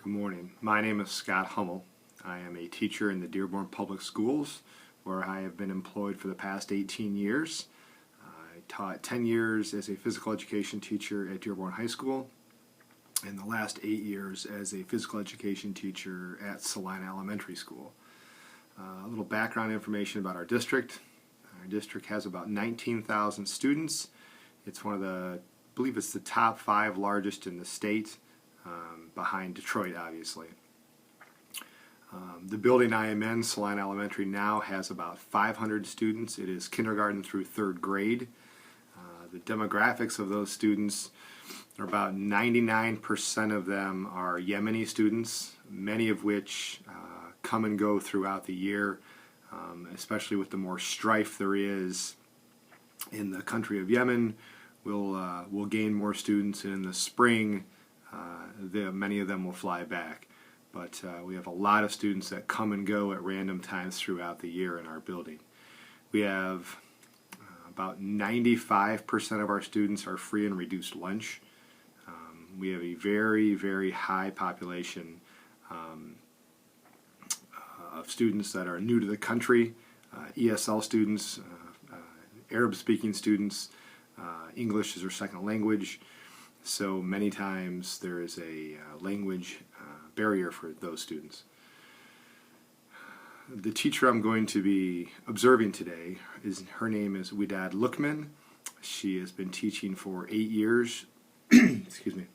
Good morning. My name is Scott Hummel. I am a teacher in the Dearborn Public Schools, where I have been employed for the past 18 years. I taught 10 years as a physical education teacher at Dearborn High School, and the last 8 years as a physical education teacher at Salina Elementary School. A little background information about our district. Our district has about 19,000 students. It's one of the, I believe it's the top 5 largest in the state, behind Detroit, obviously. The building I am in, Salina Elementary, now has about 500 students. It is kindergarten through 3rd grade. The demographics of those students are about 99% of them are Yemeni students, many of which come and go throughout the year, especially with the more strife there is in the country of Yemen. We'll gain more students, and in the spring many of them will fly back. But we have a lot of students that come and go at random times throughout the year in our building. We have about 95% of our students are free and reduced lunch. We have a very, very high population of students that are new to the country, ESL students, Arab-speaking students, English is their second language. So many times there is a language barrier for those students. The teacher I'm going to be observing today, her name is Widad Lukman. She has been teaching for 8 years. Excuse me.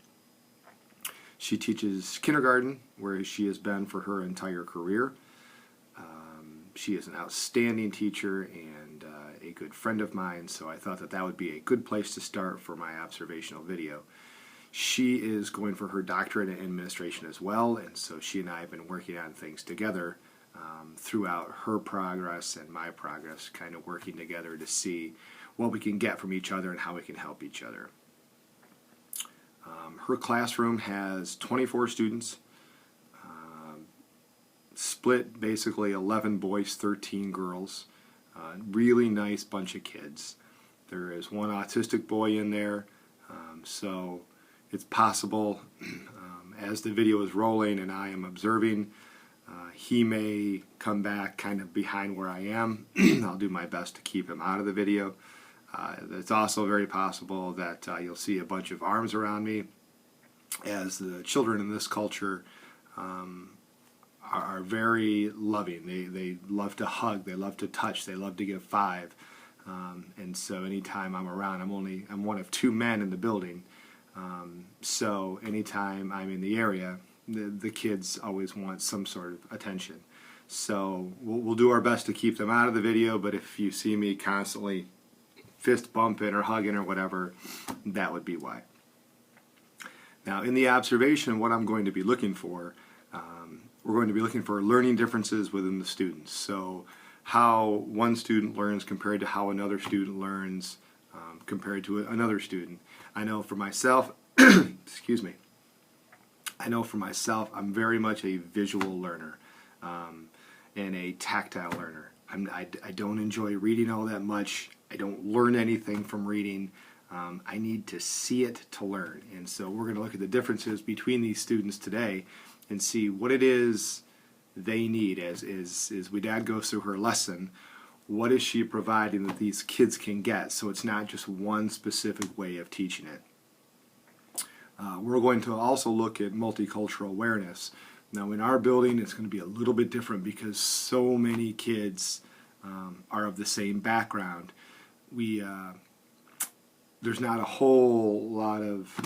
She teaches kindergarten, where she has been for her entire career. She is an outstanding teacher and a good friend of mine, so I thought that that would be a good place to start for my observational video. She is going for her doctorate in administration as well, and so she and I have been working on things together throughout her progress and my progress, kind of working together to see what we can get from each other and how we can help each other. Her classroom has 24 students, split basically 11 boys, 13 girls. Really nice bunch of kids. There is one autistic boy in there, so it's possible as the video is rolling and I am observing, he may come back kind of behind where I am. I'll do my best to keep him out of the video. It's also very possible that you'll see a bunch of arms around me, as the children in this culture are very loving. They love to hug, they love to touch, they love to give 5. And so anytime I'm around, I'm one of 2 men in the building. So anytime I'm in the area, the kids always want some sort of attention. So we'll do our best to keep them out of the video, but if you see me constantly fist bumping or hugging or whatever, that would be why. Now, in the observation, what I'm going to be looking for, we're going to be looking for learning differences within the students. So how one student learns compared to how another student learns compared to another student. I know for myself, excuse me, I know for myself I'm very much a visual learner and a tactile learner. I don't enjoy reading all that much. I don't learn anything from reading. I need to see it to learn. And so we're going to look at the differences between these students today and see what it is they need. As Widad goes through her lesson, what is she providing that these kids can get, so it's not just one specific way of teaching it. We're going to also look at multicultural awareness. Now in our building it's going to be a little bit different because so many kids are of the same background. There's not a whole lot of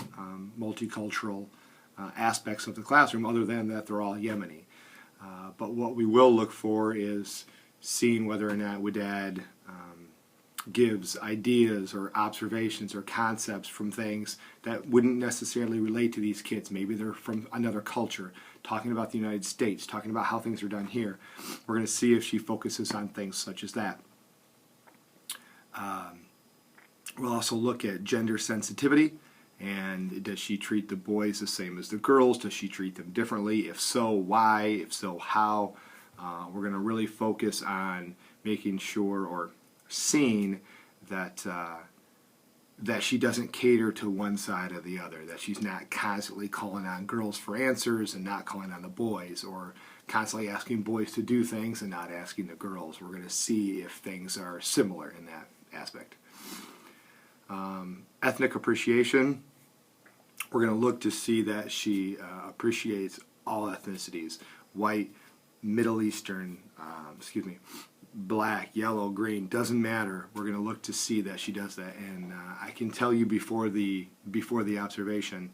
multicultural aspects of the classroom other than that they're all Yemeni. But what we will look for is seeing whether or not Widad gives ideas or observations or concepts from things that wouldn't necessarily relate to these kids. Maybe they're from another culture, talking about the United States, talking about how things are done here. We're going to see if she focuses on things such as that. We'll also look at gender sensitivity, and does she treat the boys the same as the girls? Does she treat them differently? If so, why? If so, how? We're going to really focus on making sure or seeing that that she doesn't cater to one side or the other, that she's not constantly calling on girls for answers and not calling on the boys, or constantly asking boys to do things and not asking the girls. We're going to see if things are similar in that aspect. Ethnic appreciation, we're going to look to see that she appreciates all ethnicities, white, Middle Eastern, black, yellow, green, doesn't matter. We're going to look to see that she does that. And I can tell you before the observation,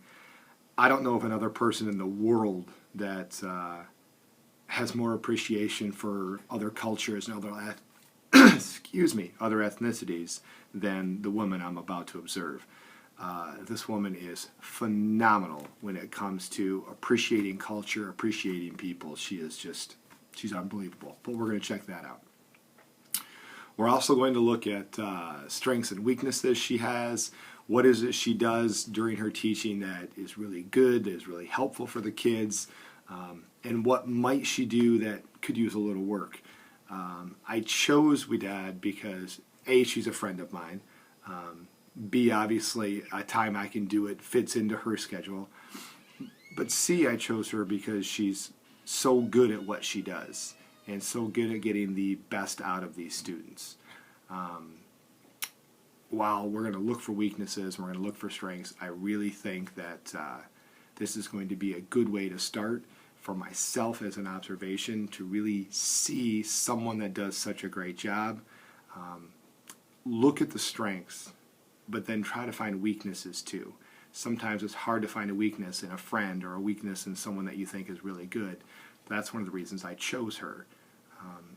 I don't know of another person in the world that has more appreciation for other cultures and other other ethnicities than the woman I'm about to observe. This woman is phenomenal when it comes to appreciating culture, appreciating people. She's unbelievable. But we're going to check that out. We're also going to look at strengths and weaknesses she has. What is it she does during her teaching that is really good, that is really helpful for the kids, and what might she do that could use a little work. I chose Widad because A, she's a friend of mine, B, obviously a time I can do it fits into her schedule, but C, I chose her because she's so good at what she does and so good at getting the best out of these students. While we're going to look for weaknesses, we're going to look for strengths, I really think that this is going to be a good way to start for myself as an observation to really see someone that does such a great job. Look at the strengths, but then try to find weaknesses too. Sometimes it's hard to find a weakness in a friend or a weakness in someone that you think is really good. That's one of the reasons I chose her.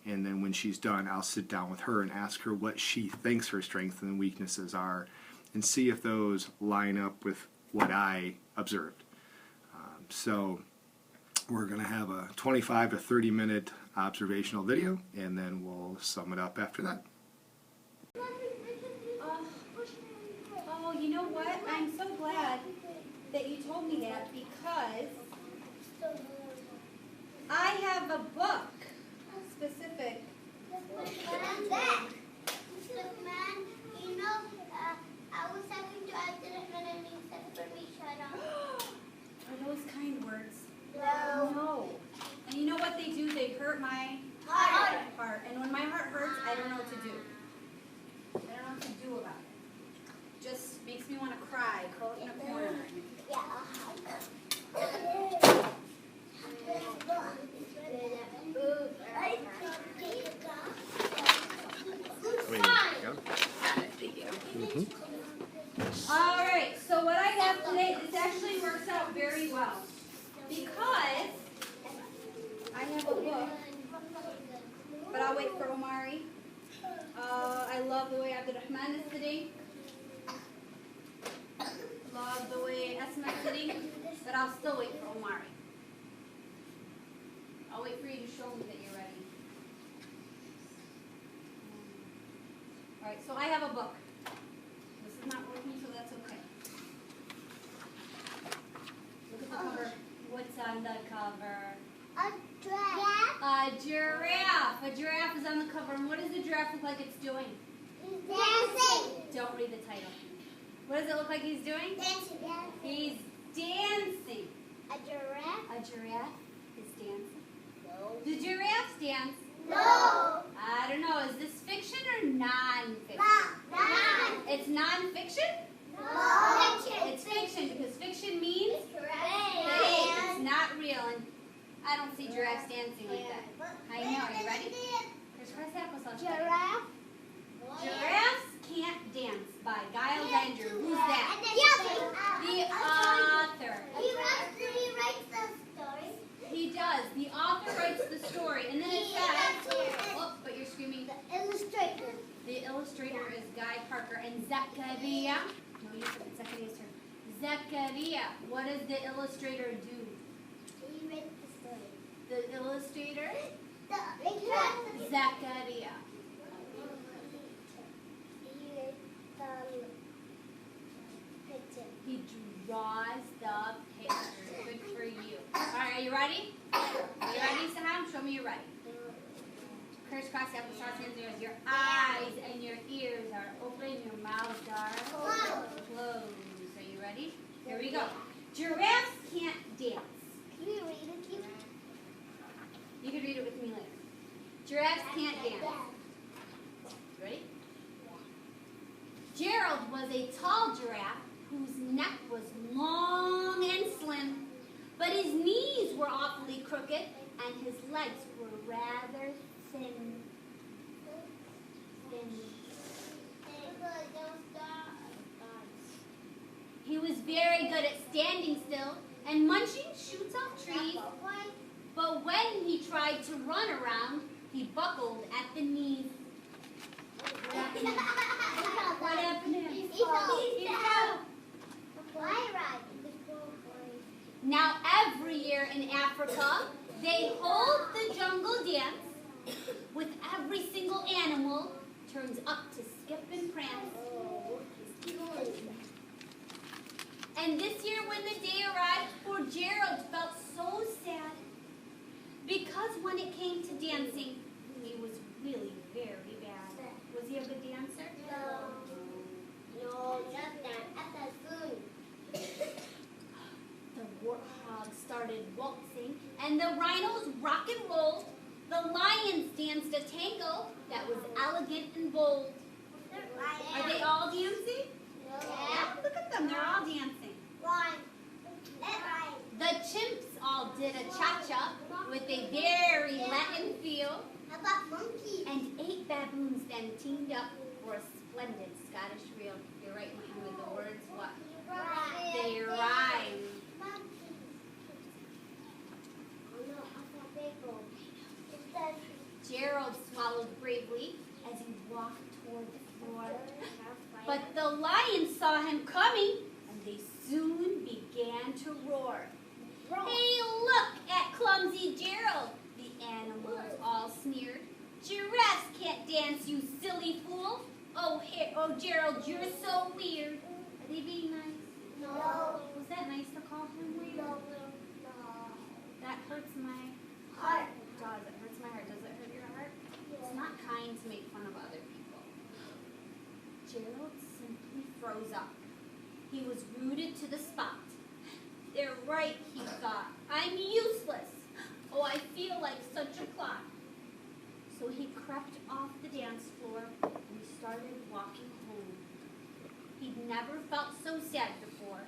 And then when she's done, I'll sit down with her and ask her what she thinks her strengths and weaknesses are and see if those line up with what I observed. So we're going to have a 25 to 30 minute observational video, and then we'll sum it up after that. Oh, you know what? I'm so glad that you told me that, because I have a book specific. I was talking to Abdurrahman and he said for me, shut up. Are those kind words? No. No. And you know what they do? They hurt my heart. And when my heart hurts, I don't know what to do. I don't know what to do about it. Just makes me want to cry, curl up in a corner. Yeah. All right, so what I have today, this actually works out very well, because I have a book, but I'll wait for Omari. I love the way Abdurrahman is sitting. Love the way Esma is sitting, but I'll still wait for Omari. I'll wait for you to show me that you're ready. All right, so I have a book. This is not working, so that's okay. Look at the cover. What's on the cover? A giraffe. A giraffe. A giraffe is on the cover. And what does the giraffe look like it's doing? Dancing. Don't read the title. What does it look like he's doing? Dancing. He's dancing. A giraffe. A giraffe is dancing. No. Do giraffes dance? No. I don't know. Is this fiction or non-fiction? None. It's non-fiction? No. It's fiction, because fiction means It's correct. fake. It's not real, and I don't see giraffes dancing like that. I know. Are you ready? Giraffe. Giraffes Can't Dance by Giles Andrew. Who's that? The author. He writes the story. He does. The author writes the story, and then it says, oh, but you're screaming. The illustrator. The illustrator is Guy Parker, and Zachariah. No, you said it's Zachariah's turn. Zachariah. What does the illustrator do? He writes the story. The illustrator? The Zachariah. He draws the picture. Good for you. All right, are you ready? Are you ready, Saham? Show me you're ready. crisscross applesauce hands. Your eyes and your ears are open. Your mouths are closed. Are you ready? Here we go. Giraffes can't dance. Can you read it, Gibbs? You can read it with me later. Giraffes can't dance. Ready? Gerald was a tall giraffe whose neck was long and slim, but his knees were awfully crooked and his legs were rather thin. He was very good at standing still and munching shoots off trees, but when he tried to run around, he buckled at the knees. What happened? What happened? He fell. Now every year in Africa, they hold the jungle dance with every single animal turns up to skip and prance. And this year when the day arrived, poor Gerald felt so sad because when it came to dancing, he was really very bad. Was he a good dancer? No, just that. At the spoon. The warthog started waltzing, and the rhinos rock and rolled. The lions danced a tango that was elegant and bold. Are they all dancing? Yeah, look at them, they're all dancing. The chimps all did a cha-cha with a very Latin feel, How about monkey? and 8 baboons then teamed up for a splendid Scottish reel. You're right, with the words what? They rhyme. Gerald swallowed bravely as he walked toward the floor. But the lions saw him coming, and they soon began to roar. Hey, look at clumsy Gerald, the animals all sneered. Giraffes can't dance, you silly fool. Oh, Gerald, you're so weird. Are they being nice? No. Was that nice to call him weird? No. That hurts my heart. Does it hurts my heart? Does it hurt your heart? It's not kind to make fun of other people. Gerald simply froze up. He was rooted to the spot. They're right, he thought. I'm useless. Oh, I feel like such a clock. So he crept off the dance floor and started walking home. He'd never felt so sad before.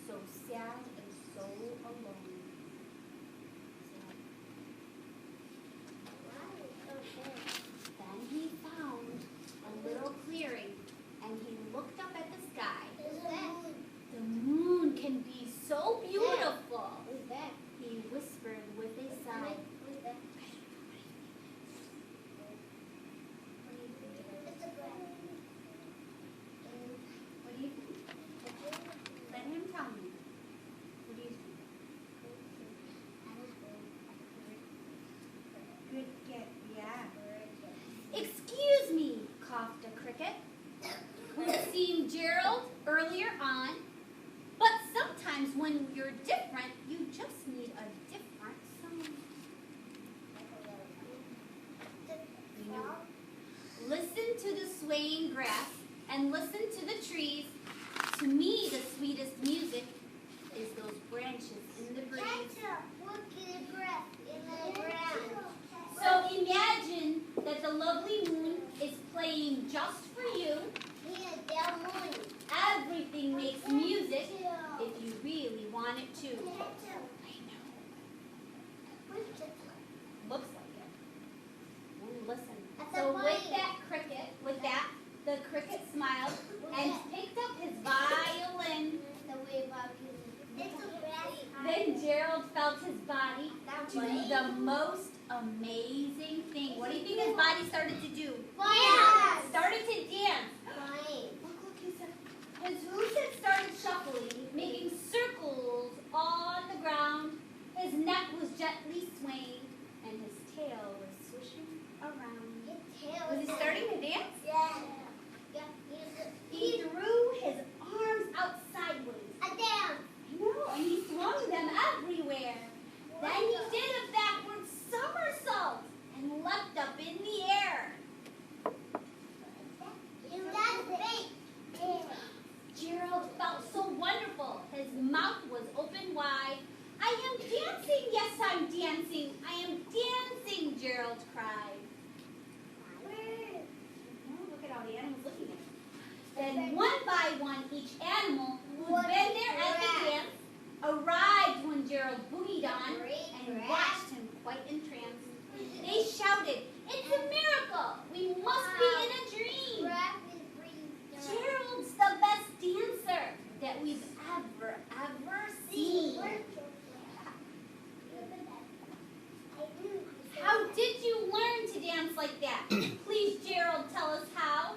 So sad and so alone. Then he found a little clearing and he looked up at the sky. The moon can be so beautiful. He whispered with a sigh. What do you think? Let him tell me. What do you think? Good get, yeah. Excuse me, coughed a cricket, who'd seen Gerald earlier on. But sometimes when you're different, you just need a different song. Listen to the swaying grass and listen to the trees. To me, the sweetest music is those branches in the breeze. So imagine that the lovely moon is playing just for you. Everything makes music if you really want it to. I know. Looks like it. Ooh, listen. So with that, the cricket smiled and picked up his violin. Then Gerald felt his body do the most amazing thing. What do you think his body started to do? Started to dance. Look, he said. His hooves had started shuffling, making circles on the ground. His neck was gently swaying, and his tail was swishing around. Was he starting to dance? He threw his arms out sideways. I know, and he swung them everywhere. Then he did a backward somersault and leapt up in the Gerald cried. Look at all the animals looking at him. Then one by one, each animal who'd been there at the dance arrived when Gerald boogied on and watched him quite entranced. They shouted, "It's a miracle! We must be in a dream! Gerald's the best dancer that we've ever seen." How did you learn to dance like that? Please, Gerald, tell us how.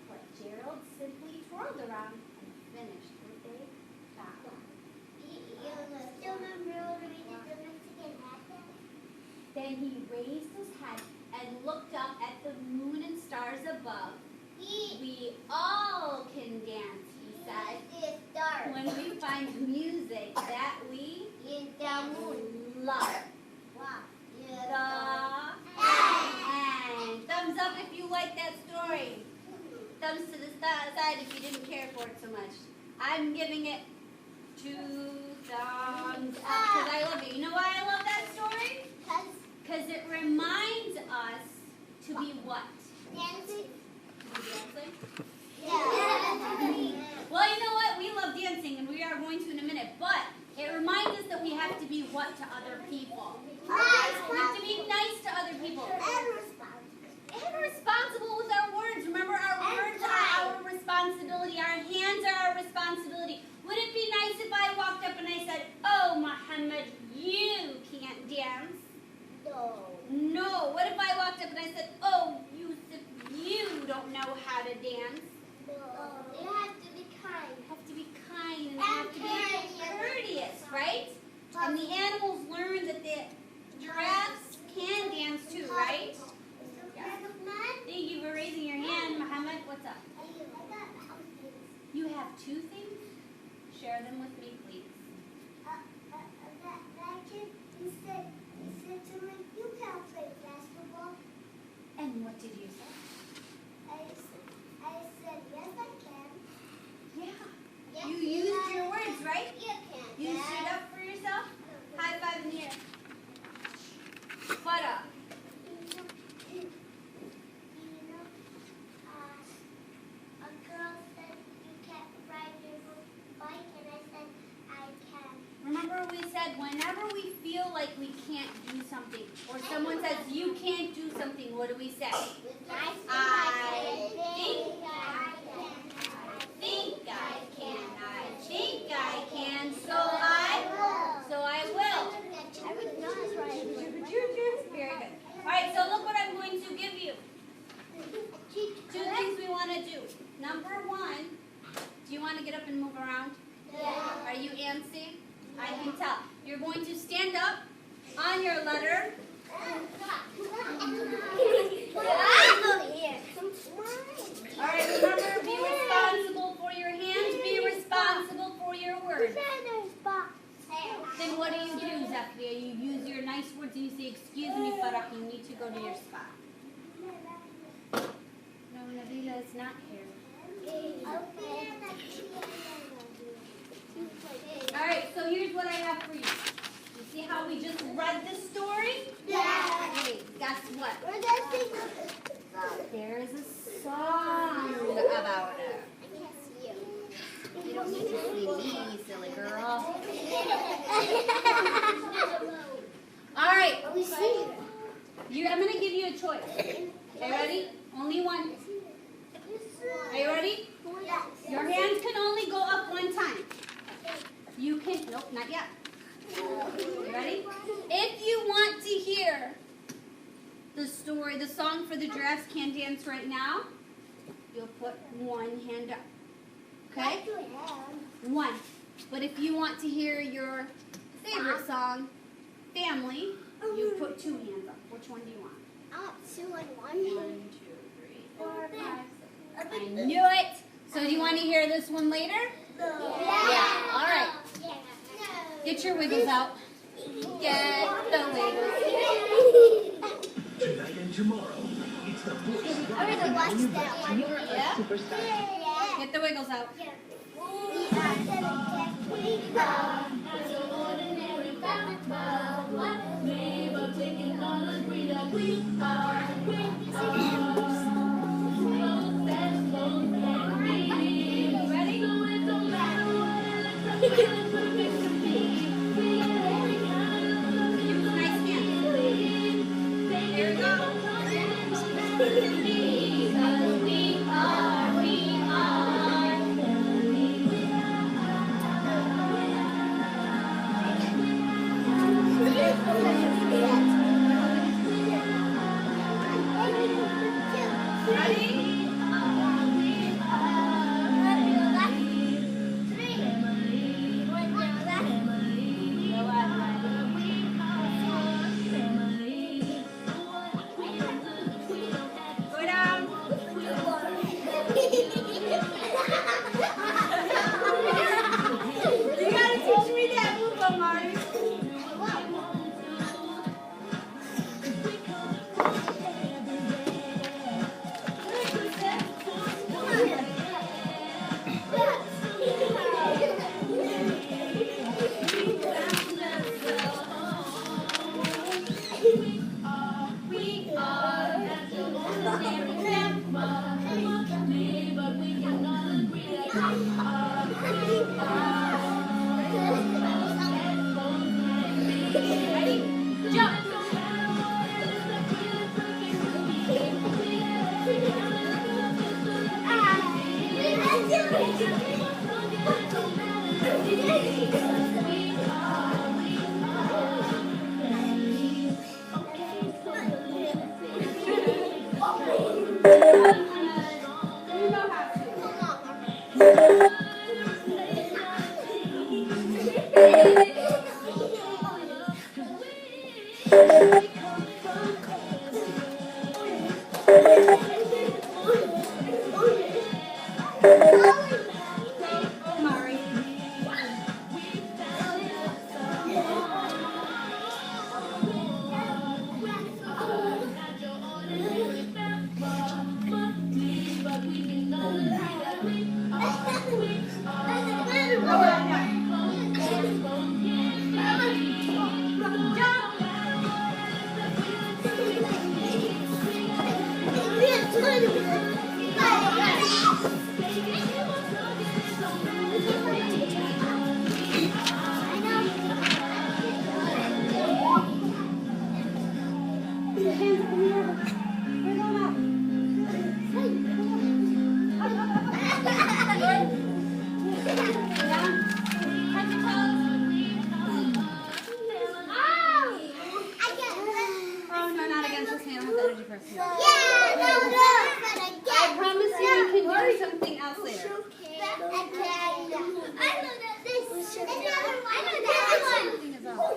But Gerald simply twirled around and finished what they thought. Then he raised his head and looked up at the moon and stars above. "We all can dance," he said, "when we find music that we love." And thumbs up if you like that story. Thumbs to the side if you didn't care for it so much. I'm giving it 2 thumbs up because I love it. You know why I love that story? Because it reminds us to be what? Dancing. Dancing? Well, you know what? We love dancing, and we are going to in a minute. But it reminds us that we have to be what to other people? We have to be nice to other people. And responsible with our words. Remember, our words are our responsibility. Our hands are our responsibility. Would it be nice if I walked up and I said, "Oh, Muhammad, you can't dance"? No. What if I walked up and I said, "Oh, Yusuf, you don't know how to dance"? You have to be kind. You have to be kind and you have to be courteous, right? And the animals learn that the giraffes can dance too, right? Thank you for raising your hand, Muhammad. What's up? You have 2 things? Share them with me, please. That kid, he said to me, "You can't play basketball." And what did you say? I said, "Yes, I can." Yeah. You used your words, right? You can. You stood up for yourself? High five in the air. Butt up. A girl said you can't ride your bike, and I said I can. Remember we said whenever we feel like we can't do something, or someone says you can't do something, what do we say? I think I can, so I will. Very good. All right, so look what I'm going to give you. 2 things we want to do. Number 1, do you want to get up and move around? Yeah. Are you antsy? I can tell. You're going to stand up on your letter. All right, remember, be responsible for your hands, be responsible for your words. Then what do you do, Zafia? You use your nice words and you say, "Excuse me, Farah, you need to go to your spot." No, Nabila is not here. All right, so here's what I have for you. You see how we just read the story? Yeah. Hey, guess what? We're dancing. There is a song about it. I can't see you. You don't need to see me, silly girl. All right. We see you. I'm going to give you a choice. Are you ready? Only one. Are you ready? Yes. Your hands can only go up 1 time. You can, nope, not yet. You ready? If you want to hear the story, the song for the giraffes can dance right now, you'll put 1 hand up. Okay? 1. But if you want to hear your favorite song, Family, you put 2 hands up. Which one do you want? I want 2 and 1. 1, 2, 3, 4, 5, 6. I knew it. So do you want to hear this one later? Yeah. All right. Yeah. Get your wiggles out. Get the wiggles. Tonight and tomorrow, it's the books. I would have watched that one. Yeah? Yeah. Get the wiggles out. We are the As an ordinary family club, what name of taking on a green up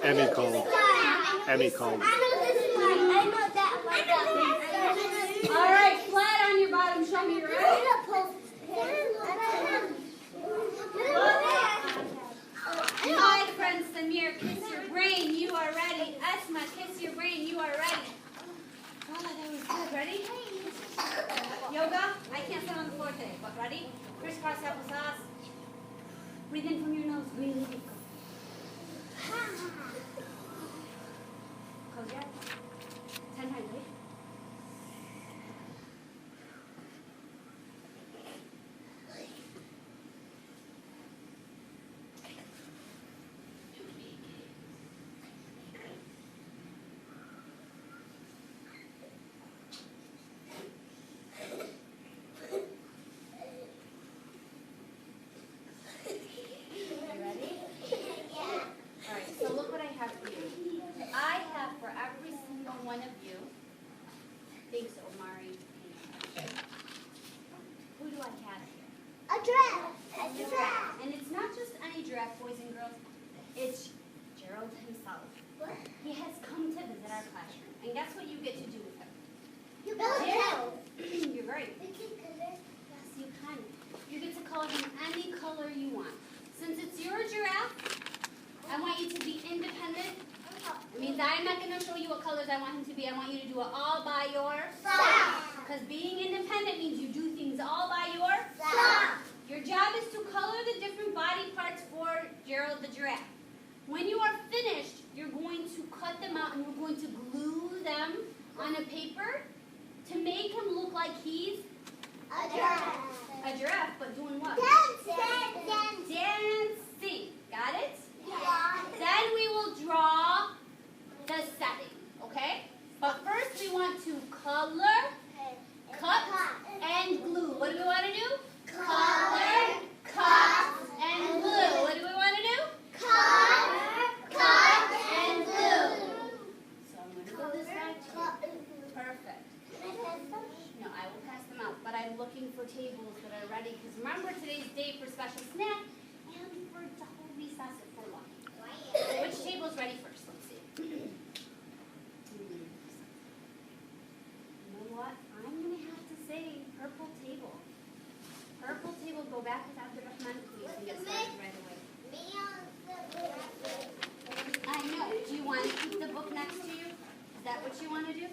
Emmy called. Emmy called. All right, flat on your bottom. Show me, right? Hi, friends. Samir, kiss your brain. You are ready. Esma, kiss your brain. You are ready. Oh, that was good. Ready? Yoga. I can't sit on the floor today, but ready? Crisscross applesauce. Breathe in from your nose. Really deep. Close your eyes. 10 times, right? One of you thinks Omari. Who do I have here? A giraffe. And it's not just any giraffe, boys and girls. It's Gerald himself. What? He has come to visit our classroom. And guess what you get to do with him? You build it. You're right. You can color. Yes, you can. You get to color him any color you want. Since it's your giraffe, I want you to be independent. It means I'm not going to show you what colors I want him to be. I want you to do it all by yourself. Because being independent means you do things all by yourself. Your job is to color the different body parts for Gerald the giraffe. When you are finished, you're going to cut them out and you're going to glue them on a paper to make him look like he's A giraffe. a giraffe, but doing what? Dancing. Dancing. Got it? Yeah. Then we will draw the setting, okay? But first we want to color, cut, and glue. What do we want to do? Color, cut, and glue. What do we want to do? Cut, and glue. So I'm going to go this way. Perfect. No, I will pass them out, but I'm looking for tables that are ready, because remember today's day for special snack and for the whole recess at 4 o'clock. Which table's ready first? Let's see. You know what? I'm going to have to say purple table. Purple table, go back with Abdurrahman, please, and get started right away. I know. Do you want to keep the book next to you? Is that what you want to do?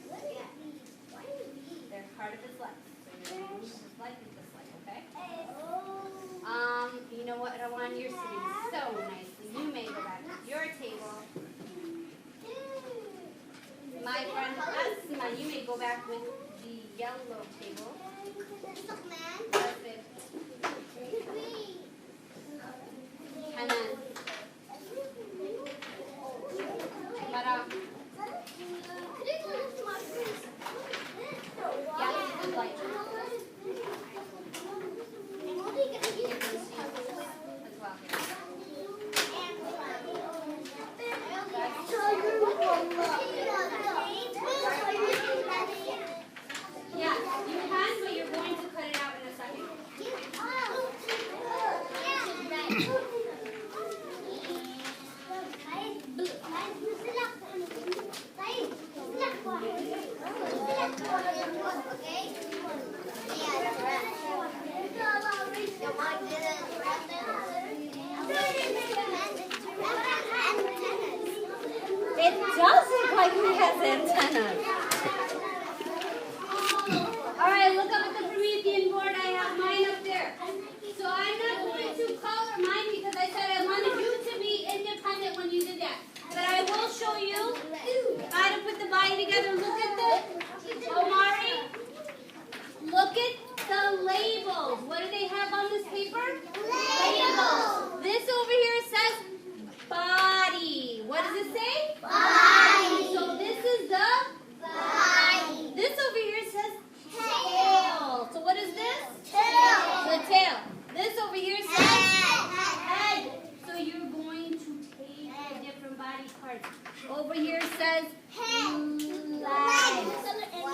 They're part of his life. So you're going to move his life with this life, okay? You know what? I want you're sitting so nicely. You may go back to your table. My friend Asma, you may go back with the yellow table. Perfect. And then, Mara. Yeah, this is good light. As well. Yeah, you can, but you're going to cut it out in a second. It does look like he has antennas. Alright, look up at the Promethean board. I have mine up there. So I'm not going to color mine because I said I wanted you to be independent when you did that. But I will show you how to put the body together. Look at the Omari. Look at the labels. What do they have on this paper? Labels. This over here says body. What does it say? Body. So this is the Body. This over here says tail. So what is this? Tail. The tail. This over here says Head. head. So you're going to take the different body parts. Over here says legs.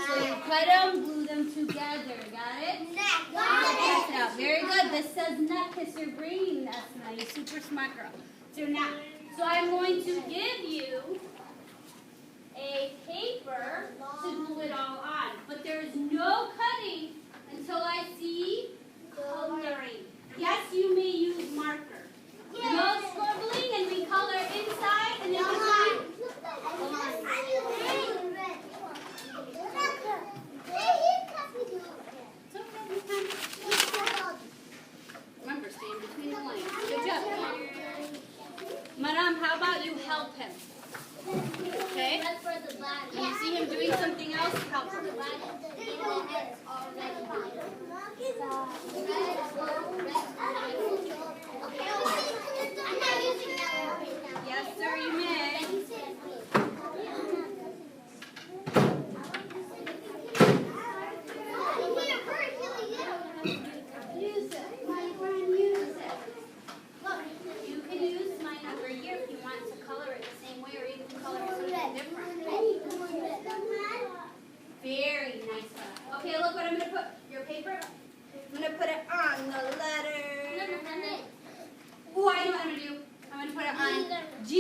So you cut them, glue them together. Got it? Pass it out. Very good. This says neck because you're bringing that smell. You're super smart girl. So now, so I'm going to give you a paper to glue it all on. But there is no cutting until I see coloring. Yes, you may use marker. No scribbling, and we color inside and then between. It's okay. Remember, stay in between the lines. Good job. Madam, how about you help him? Okay? When you see him doing something else, help him. Yes, sir, you may. Use it. My friend, use it. Look, you can use my number here if you want to color it the same way or even color it something different. Very nice one. Okay, look what I'm going to put. Your paper? I'm going to put it on the letter. Oh, I know what I'm going to do. I'm going to put it on G.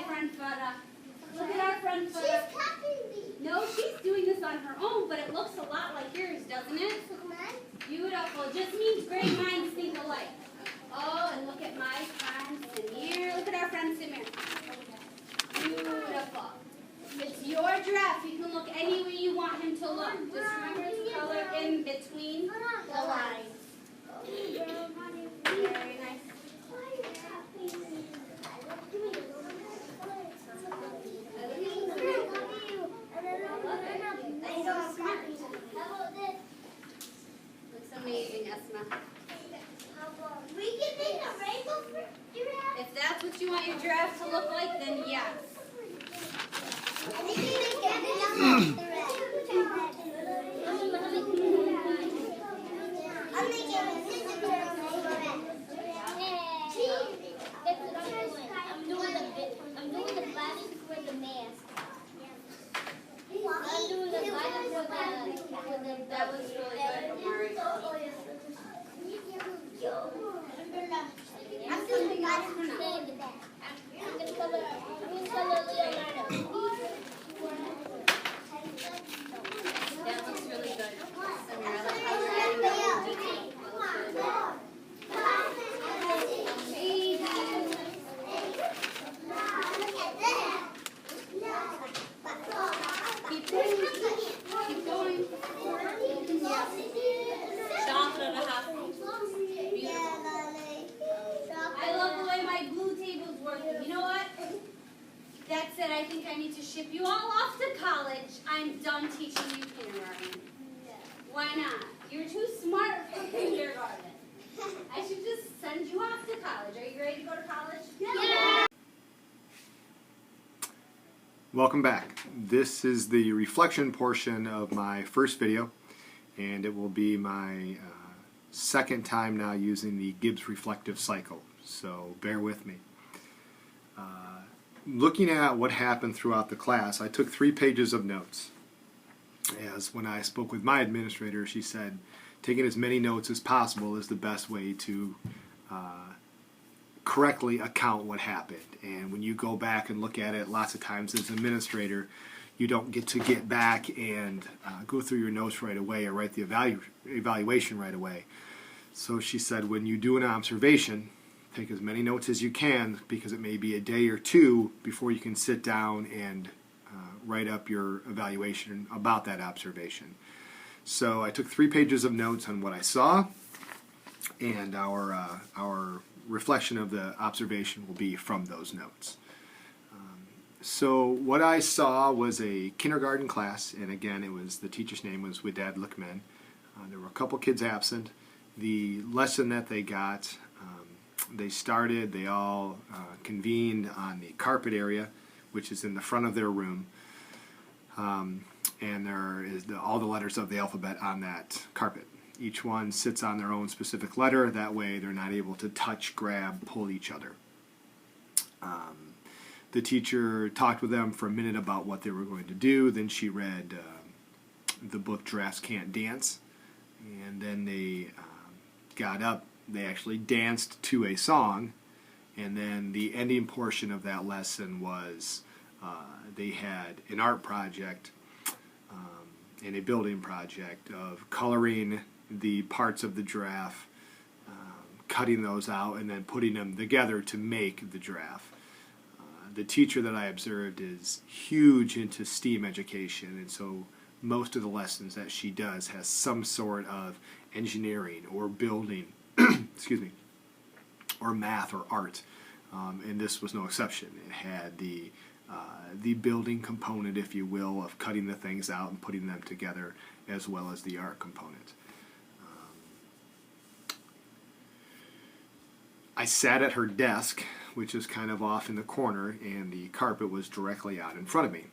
friend Fada. Look at our friend Fada. She's copying me. No, she's doing this on her own, but it looks a lot like yours, doesn't it? Beautiful. Just means great minds think alike. Oh, and look at my friend Samir. Look at our friend Samir. Beautiful. It's your draft. You can look any way you want him to look. Just remember to color in between the lines. Very nice. Looks amazing, Esma. We can make a rainbow for giraffe. If that's what you want your giraffe to look like, then yes. I think we make it I'm making a sister giraffe. I'm doing the glasses for the mask. I'm doing the glasses for the That was really good, Amari. I'm doing the glasses for the back. I'm going to color Leonardo. That looks really good. Samir, I like how you're adding that little detail. Keep going. Keep going. Chocolate and a half. Beautiful. I love the way my blue table's working. You know what? That said, I think I need to ship you all off to college. I'm done teaching you kindergarten. Why not? You're too smart for kindergarten. I should just send you off to college. Are you ready to go to college? Yeah. Welcome back. This is the reflection portion of my first video, and it will be my second time now using the Gibbs reflective cycle, so bear with me. Looking at what happened throughout the class, I took 3 pages of notes. As when I spoke with my administrator, she said taking as many notes as possible is the best way to correctly account what happened. And when you go back and look at it, lots of times as an administrator, you don't get back and go through your notes right away or write the evaluation right away. So she said when you do an observation, take as many notes as you can, because it may be a day or two before you can sit down and write up your evaluation about that observation. So I took 3 pages of notes on what I saw, and our reflection of the observation will be from those notes. So what I saw was a kindergarten class, and again, the teacher's name was Widad Lukman. There were a couple kids absent. The lesson that they got, they all convened on the carpet area, which is in the front of their room. And there is all the letters of the alphabet on that carpet. Each one sits on their own specific letter. That way they're not able to touch, grab, pull each other. The teacher talked with them for a minute about what they were going to do. Then she read the book Giraffes Can't Dance. And then they got up. They actually danced to a song. And then the ending portion of that lesson was they had an art project and a building project of coloring the parts of the giraffe, cutting those out, and then putting them together to make the giraffe. The teacher that I observed is huge into STEAM education, and so most of the lessons that she does has some sort of engineering or building, excuse me, or math or art, and this was no exception. It had the building component, if you will, of cutting the things out and putting them together, as well as the art component. I sat at her desk, which is kind of off in the corner, and the carpet was directly out in front of me.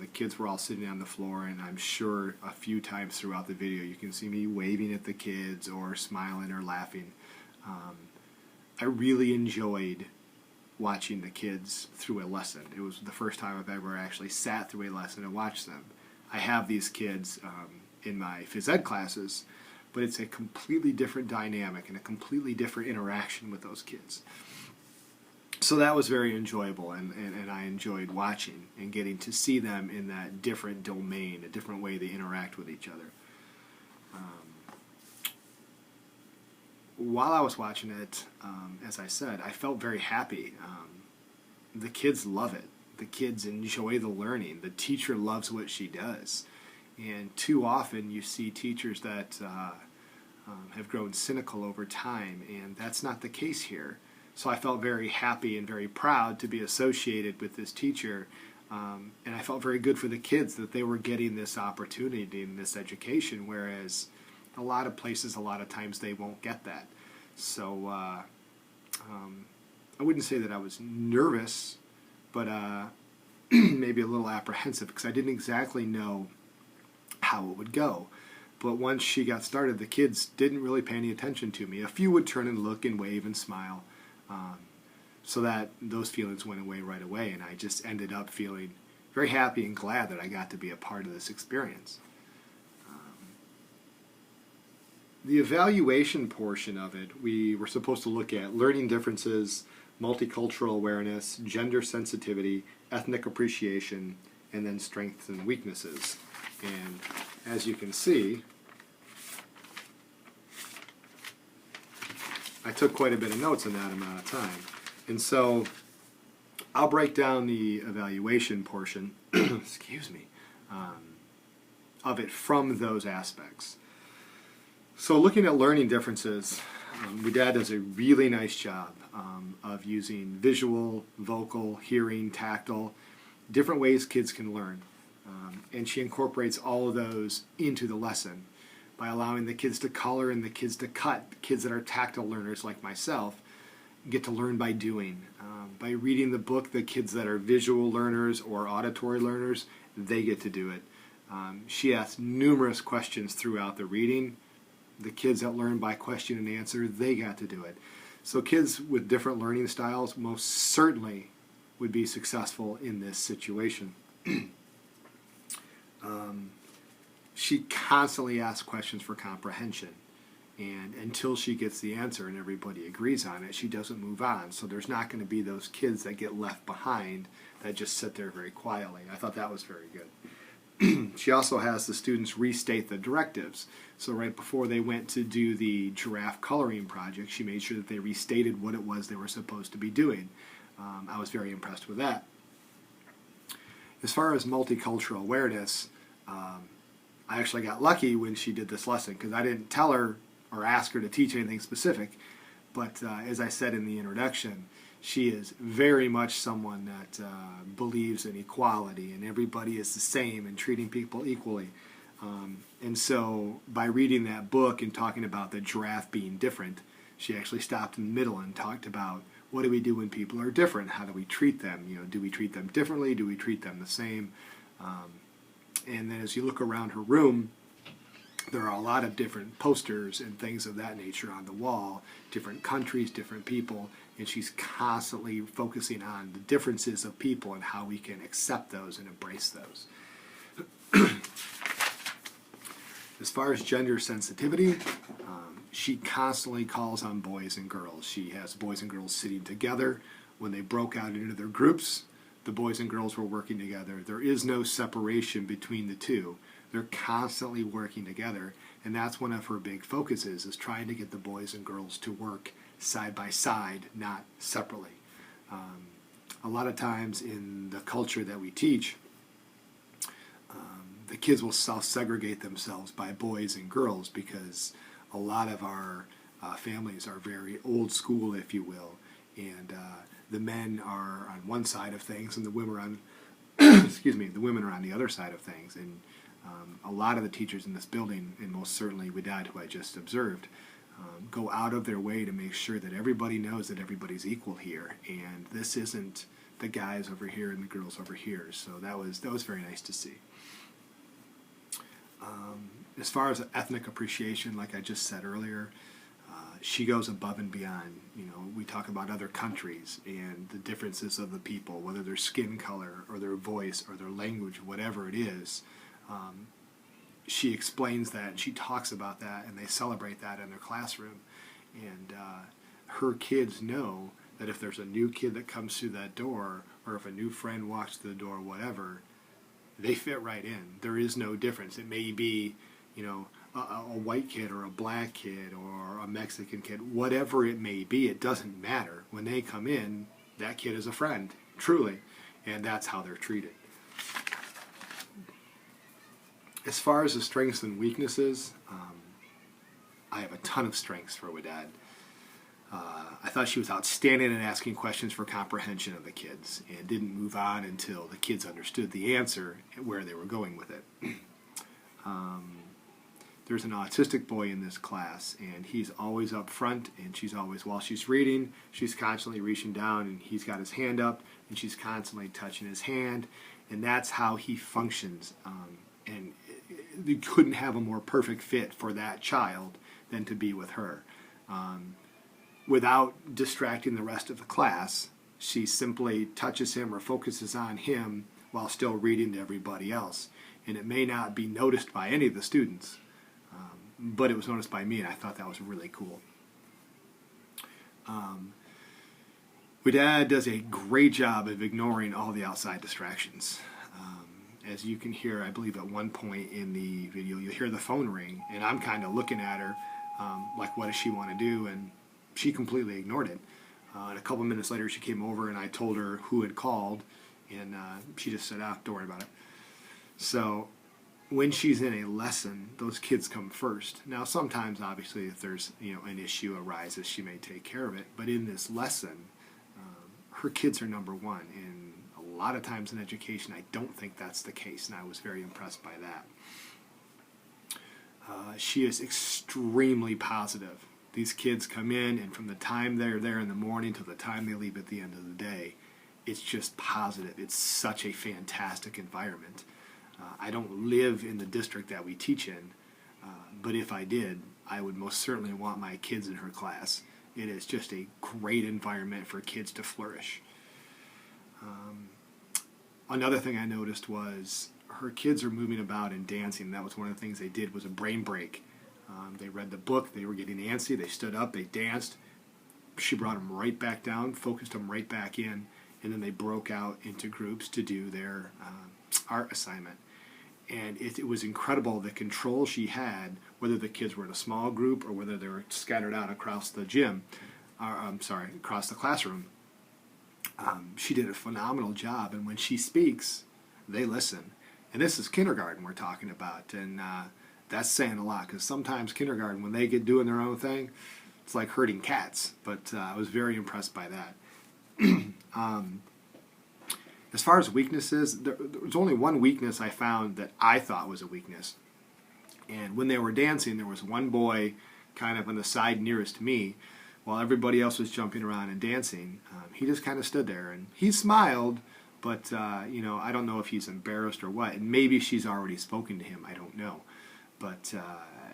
The kids were all sitting on the floor, and I'm sure a few times throughout the video you can see me waving at the kids or smiling or laughing. I really enjoyed watching the kids through a lesson. It was the first time I've ever actually sat through a lesson and watched them. I have these kids in my phys ed classes, but it's a completely different dynamic and a completely different interaction with those kids. So that was very enjoyable, and I enjoyed watching and getting to see them in that different domain, a different way they interact with each other. While I was watching it, as I said, I felt very happy. The kids love it. The kids enjoy the learning. The teacher loves what she does. And too often you see teachers that have grown cynical over time, and that's not the case here. So I felt very happy and very proud to be associated with this teacher, and I felt very good for the kids that they were getting this opportunity and this education, whereas a lot of places, a lot of times, they won't get that. So I wouldn't say that I was nervous, but maybe a little apprehensive, because I didn't exactly know how it would go. But once she got started, the kids didn't really pay any attention to me. A few would turn and look and wave and smile, so that those feelings went away right away, and I just ended up feeling very happy and glad that I got to be a part of this experience. The evaluation portion of it, we were supposed to look at learning differences, multicultural awareness, gender sensitivity, ethnic appreciation, and then strengths and weaknesses. And as you can see, I took quite a bit of notes in that amount of time. And so I'll break down the evaluation portion, excuse me, of it from those aspects. So looking at learning differences, my dad does a really nice job of using visual, vocal, hearing, tactile, different ways kids can learn. And she incorporates all of those into the lesson by allowing the kids to color and the kids to cut. Kids that are tactile learners like myself get to learn by doing. By reading the book, the kids that are visual learners or auditory learners, they get to do it. She asks numerous questions throughout the reading. The kids that learn by question and answer, they got to do it. So kids with different learning styles most certainly would be successful in this situation. She constantly asks questions for comprehension, and until she gets the answer and everybody agrees on it, she doesn't move on. So there's not going to be those kids that get left behind that just sit there very quietly. I thought that was very good. She also has the students restate the directives. So right before they went to do the giraffe coloring project, she made sure that they restated what it was they were supposed to be doing. I was very impressed with that. As far as multicultural awareness, I actually got lucky when she did this lesson, because I didn't tell her or ask her to teach anything specific. But as I said in the introduction, she is very much someone that believes in equality and everybody is the same and treating people equally. And so by reading that book and talking about the giraffe being different, she actually stopped in the middle and talked about, what do we do when people are different? How do we treat them? You know, do we treat them differently? Do we treat them the same? And then as you look around her room, there are a lot of different posters and things of that nature on the wall, different countries, different people, and she's constantly focusing on the differences of people and how we can accept those and embrace those. As far as gender sensitivity, she constantly calls on boys and girls. She has boys and girls sitting together. When they broke out into their groups, the boys and girls were working together. There is no separation between the two. They're constantly working together, and that's one of her big focuses, is trying to get the boys and girls to work side by side, not separately. A lot of times in the culture that we teach, the kids will self-segregate themselves by boys and girls, because a lot of our families are very old school, if you will, and the men are on one side of things and the women are on excuse me, the women are on the other side of things. And a lot of the teachers in this building, and most certainly Widad, who I just observed, go out of their way to make sure that everybody knows that everybody's equal here, and this isn't the guys over here and the girls over here. So that was very nice to see. As far as ethnic appreciation, like I just said earlier, she goes above and beyond. You know, we talk about other countries and the differences of the people, whether their skin color or their voice or their language, whatever it is. She explains that, and she talks about that, and they celebrate that in their classroom. And her kids know that if there's a new kid that comes through that door, or if a new friend walks through the door, whatever, they fit right in. There is no difference. It may be, you know, a white kid or a black kid or a Mexican kid, whatever it may be, it doesn't matter. When they come in, that kid is a friend, truly, and that's how they're treated. As far as the strengths and weaknesses, I have a ton of strengths for Wadad. I thought she was outstanding at asking questions for comprehension of the kids, and didn't move on until the kids understood the answer and where they were going with it. There's an autistic boy in this class, and he's always up front, and she's always, while she's reading, she's constantly reaching down, and he's got his hand up, and she's constantly touching his hand, and that's how he functions. And you couldn't have a more perfect fit for that child than to be with her. Without distracting the rest of the class, she simply touches him or focuses on him while still reading to everybody else. And it may not be noticed by any of the students, but it was noticed by me, and I thought that was really cool. Wadad does a great job of ignoring all the outside distractions. As you can hear, I believe at one point in the video, you'll hear the phone ring, and I'm kind of looking at her like, what does she want to do? And she completely ignored it. And a couple minutes later, she came over, and I told her who had called, and she just said, don't worry about it. So when she's in a lesson, those kids come first. Now, sometimes, obviously, if there's an issue arises, she may take care of it. But in this lesson, her kids are number one. And a lot of times in education, I don't think that's the case, and I was very impressed by that. She is extremely positive. These kids come in, and from the time they're there in the morning to the time they leave at the end of the day, it's just positive. It's such a fantastic environment. I don't live in the district that we teach in, but if I did, I would most certainly want my kids in her class. It is just a great environment for kids to flourish. Another thing I noticed was her kids are moving about and dancing. That was one of the things they did, was a brain break. They read the book, they were getting antsy, they stood up, they danced. She brought them right back down, focused them right back in, and then they broke out into groups to do their art assignment. And it was incredible the control she had, whether the kids were in a small group or whether they were scattered out across the gym, across the classroom. She did a phenomenal job, and when she speaks, they listen. And this is kindergarten we're talking about, and that's saying a lot, because sometimes kindergarten, when they get doing their own thing, it's like herding cats. But I was very impressed by that. As far as weaknesses, there was only one weakness I found that I thought was a weakness. And when they were dancing, there was one boy kind of on the side nearest to me, while everybody else was jumping around and dancing. He just kind of stood there, and he smiled, but I don't know if he's embarrassed or what. And maybe she's already spoken to him, I don't know. But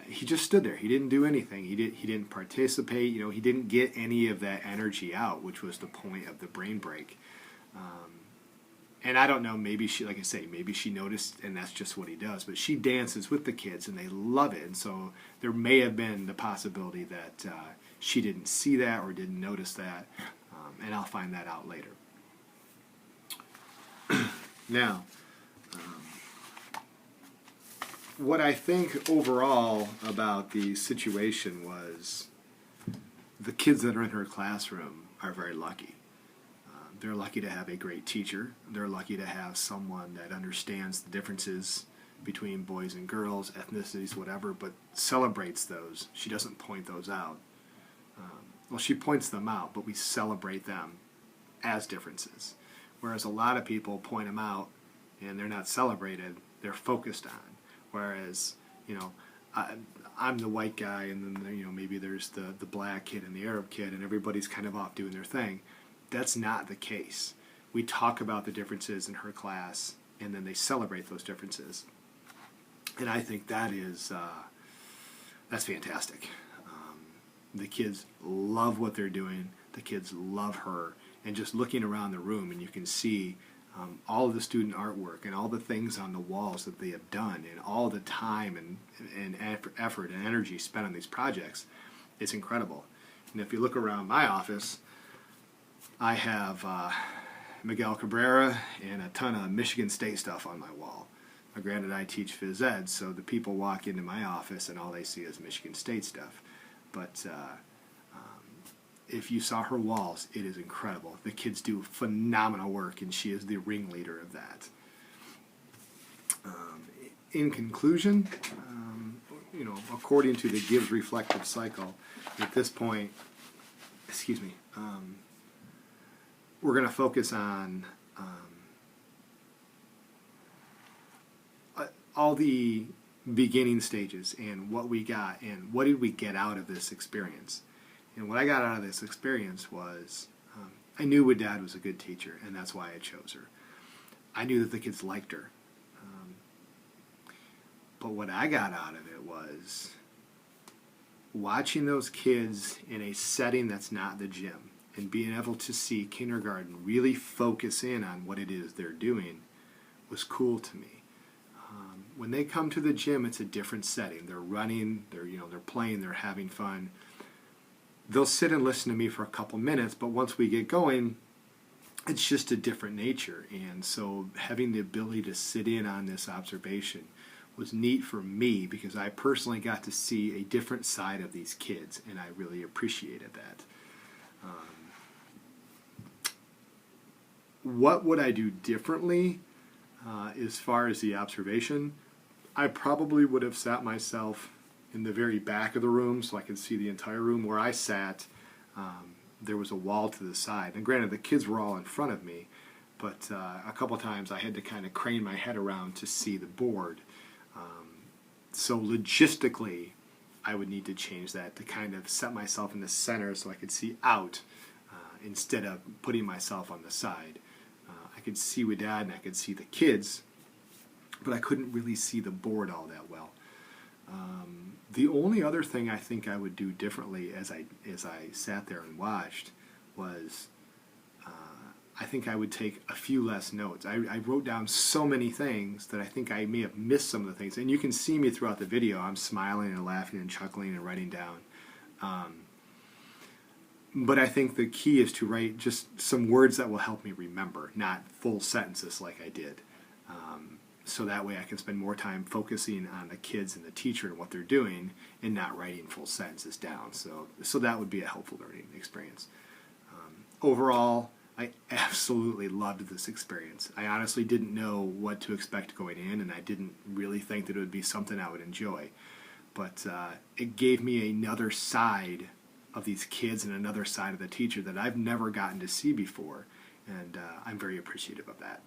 he just stood there. He didn't do anything. He didn't participate. He didn't get any of that energy out, which was the point of the brain break. And I don't know, maybe she, like I say, maybe she noticed, and that's just what he does. But she dances with the kids, and they love it. And so there may have been the possibility that she didn't see that or didn't notice that, and I'll find that out later. Now, what I think overall about the situation was the kids that are in her classroom are very lucky. They're lucky to have a great teacher. They're lucky to have someone that understands the differences between boys and girls, ethnicities, whatever, but celebrates those. She doesn't point those out. Well, she points them out, but we celebrate them as differences. Whereas a lot of people point them out and they're not celebrated, they're focused on. Whereas, I'm the white guy, and then maybe there's the black kid and the Arab kid, and everybody's kind of off doing their thing. That's not the case. We talk about the differences in her class, and then they celebrate those differences. And I think that is that's fantastic. The kids love what they're doing. The kids love her. And just looking around the room, and you can see all of the student artwork and all the things on the walls that they have done, and all the time and effort and energy spent on these projects. It's incredible. And if you look around my office, I have Miguel Cabrera and a ton of Michigan State stuff on my wall. Now, granted, I teach phys ed, so the people walk into my office and all they see is Michigan State stuff. But if you saw her walls, it is incredible. The kids do phenomenal work, and she is the ringleader of that. In conclusion, according to the Gibbs reflective cycle, at this point, we're going to focus on all the beginning stages and what we got and what did we get out of this experience. And what I got out of this experience was I knew Dad was a good teacher, and that's why I chose her. I knew that the kids liked her. But what I got out of it was watching those kids in a setting that's not the gym and being able to see kindergarten really focus in on what it is they're doing was cool to me. When they come to the gym, it's a different setting. They're running, they're playing, they're having fun. They'll sit and listen to me for a couple minutes, but once we get going, it's just a different nature. And so having the ability to sit in on this observation was neat for me because I personally got to see a different side of these kids, and I really appreciated that. What would I do differently as far as the observation? I probably would have sat myself in the very back of the room so I could see the entire room. Where I sat, there was a wall to the side. And granted, the kids were all in front of me, but a couple times I had to kind of crane my head around to see the board. So logistically, I would need to change that to kind of set myself in the center so I could see out instead of putting myself on the side. I could see with Dad and I could see the kids, but I couldn't really see the board all that well. The only other thing I think I would do differently as I sat there and watched was I think I would take a few less notes. I wrote down so many things that I think I may have missed some of the things. And you can see me throughout the video. I'm smiling and laughing and chuckling and writing down. But I think the key is to write just some words that will help me remember, not full sentences like I did. So that way I can spend more time focusing on the kids and the teacher and what they're doing and not writing full sentences down. So that would be a helpful learning experience. Overall, I absolutely loved this experience. I honestly didn't know what to expect going in, and I didn't really think that it would be something I would enjoy. But it gave me another side of these kids and another side of the teacher that I've never gotten to see before, and I'm very appreciative of that.